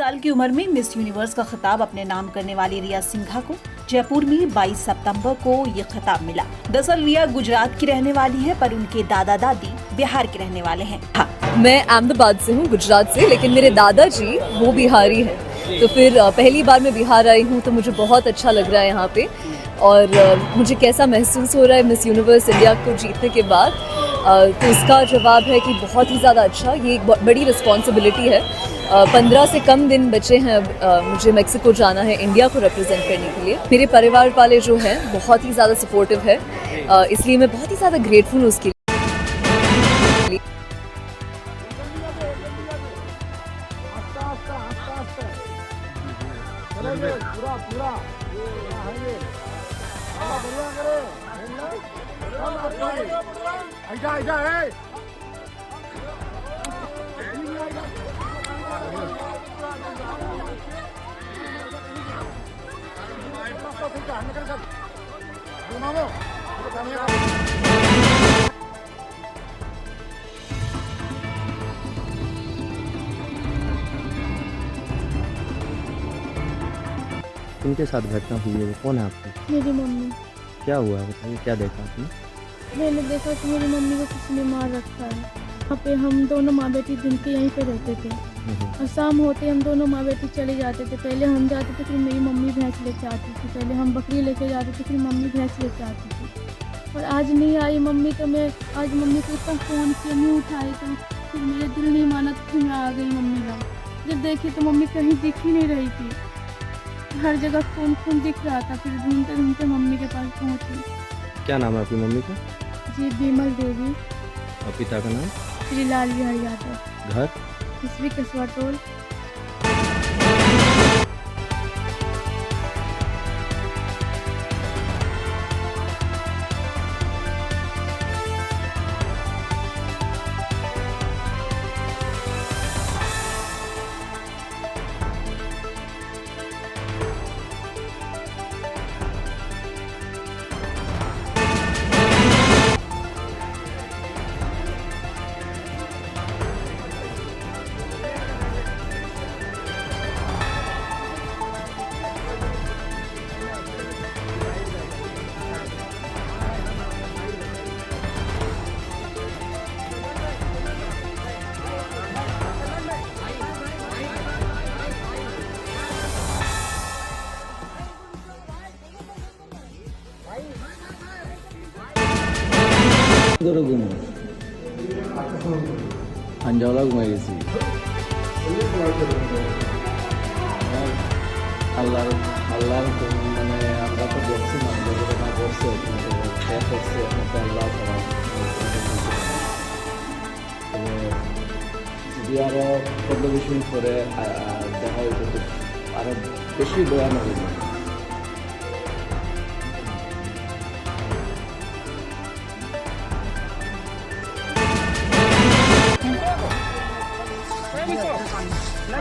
साल की उम्र में मिस यूनिवर्स का खिताब अपने नाम करने वाली रिया सिंघा को जयपुर में 22 सितंबर को ये खिताब मिला। दरअसल रिया गुजरात की रहने वाली है, पर उनके दादा दादी बिहार के रहने वाले हैं। हाँ, मैं अहमदाबाद से हूँ, गुजरात से, लेकिन मेरे दादाजी वो बिहारी हैं। तो फिर पहली बार मैं बिहार आई हूँ तो मुझे बहुत अच्छा लग रहा है यहाँ पे। और मुझे कैसा महसूस हो रहा है मिस यूनिवर्स इंडिया को जीतने के बाद, तो इसका जवाब है कि बहुत ही ज़्यादा अच्छा। ये एक बड़ी रिस्पॉन्सिबिलिटी है। 15 से कम दिन बचे हैं अब मुझे मेक्सिको जाना है इंडिया को रिप्रेजेंट करने के लिए। मेरे परिवार वाले जो हैं बहुत ही ज़्यादा सपोर्टिव है, इसलिए मैं बहुत ही ज़्यादा ग्रेटफुल हूँ उसके लिए। किनके साथ घटना हुई है? वो कौन है आपकी? मेरी मम्मी। क्या हुआ बताइए, क्या देखा आपने? मैंने देखा कि मेरी मम्मी को किसी ने मार रखा है। वहाँ पे हम दोनों माँ बेटी दिन के यहीं पे रहते थे, और शाम होते हम दोनों माँ बेटी चले जाते थे। पहले हम जाते थे, फिर मेरी मम्मी भैंस लेके आती थी। पहले हम बकरी लेके जाते थे, फिर मम्मी भैंस लेके आती थी। और आज नहीं आई मम्मी, तो मैं आज मम्मी को इतना फ़ोन किया, नहीं उठाई, तो फिर मेरा दिल नहीं माना, तो फिर मैं आ गई मम्मी का। जब देखी तो मम्मी कहीं दिख ही नहीं रही थी, हर जगह खून दिख रहा था। फिर ढूंढते ढूंढते मम्मी के पास पहुंची। क्या नाम है आपकी मम्मी का? जी बिमल देवी। और पिता का नाम? श्री लाल बिहारी यादव। घर? इसवी कसवा टोल। আঞ্জাওলা ঘুমাই গেছি। আল্লাহর মানে আমরা তো দেখছি না, না করছে আল্লাহ ছাড়া। যদি আরো 15-20 মিনিট পরে দেখা হইতো আরো বেশি ভয়ানক হইতো।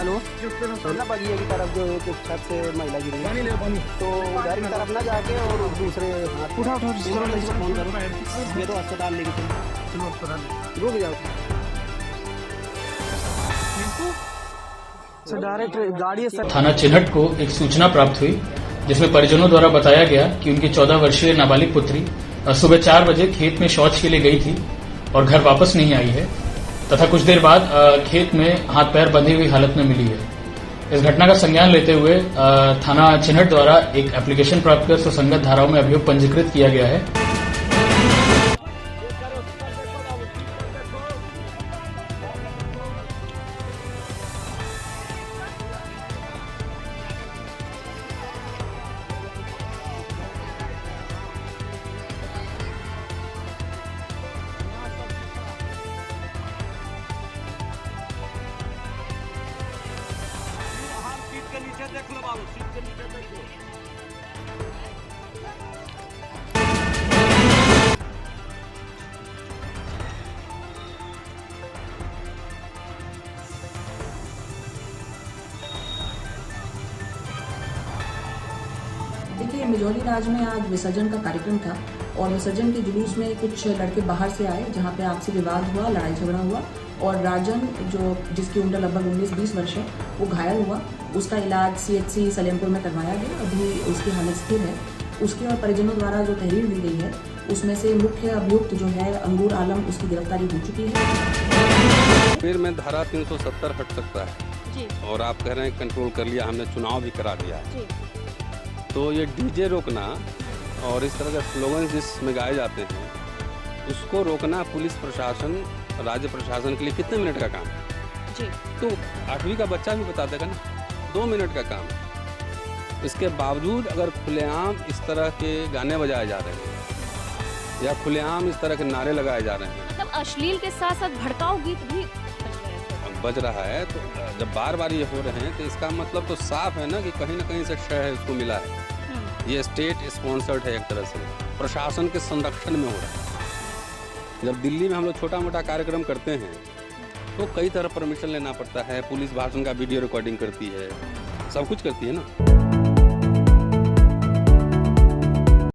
हेलो, सोना बगिया की तरफ जो एक छत से महिला गिरी, तो उधर की तरफ ना जाके और दूसरे हाथ उठा फोन करो, ये तो अस्पताल लेके चलो, रुक जाओ। डायरेक्ट गाड़ी थाना चिन्हट को एक सूचना प्राप्त हुई, जिसमें परिजनों द्वारा बताया गया कि उनकी 14 वर्षीय नाबालिग पुत्री सुबह 4 बजे खेत में शौच के लिए गई थी और घर वापस नहीं आई है, तथा कुछ देर बाद खेत में हाथ पैर बंधी हुई हालत में मिली है। इस घटना का संज्ञान लेते हुए थाना चिन्हट द्वारा एक एप्लीकेशन प्राप्त कर सुसंगत धाराओं में अभियोग पंजीकृत किया गया है। देखिए, मिजोली राज में आज विसर्जन का कार्यक्रम था और विसर्जन के जुलूस में कुछ लड़के बाहर से आए, जहाँ पे आपसी विवाद हुआ, लड़ाई झगड़ा हुआ और राजन जो जिसकी उम्र लगभग 19-20 वर्ष है वो घायल हुआ। उसका इलाज CHC सलेमपुर में करवाया गया, अभी उसकी हालत स्थिर है। उसके और परिजनों द्वारा जो तहरीर दी गई है उसमें से मुख्य अभियुक्त जो है अंगूर आलम, उसकी गिरफ्तारी हो चुकी है। फिर में धारा 370 हट सकता है जी। और आप कह रहे हैं कंट्रोल कर लिया, हमने चुनाव भी करा दिया है। जी। तो ये डीजे रोकना और इस तरह के स्लोगन जिसमें गाए जाते हैं उसको रोकना पुलिस प्रशासन, राज्य प्रशासन के लिए कितने मिनट का काम है? जी। तो 8वीं का बच्चा भी बता देगा ना, 2 मिनट का काम है। इसके बावजूद अगर खुलेआम इस तरह के गाने बजाए जा रहे हैं या खुलेआम इस तरह के नारे लगाए जा रहे हैं, मतलब अश्लील के साथ साथ भड़काऊ गीत भी बज रहा है, तो जब बार बार ये हो रहे हैं तो इसका मतलब तो साफ है ना कि कहीं ना कहीं से क्षय है उसको मिला है। ये स्टेट स्पॉन्सर्ड है, एक तरह से प्रशासन के संरक्षण में हो रहा है। जब दिल्ली में हम लोग छोटा मोटा कार्यक्रम करते हैं तो कई तरह परमिशन लेना पड़ता है, पुलिस भाषण का वीडियो रिकॉर्डिंग करती है, सब कुछ करती है ना।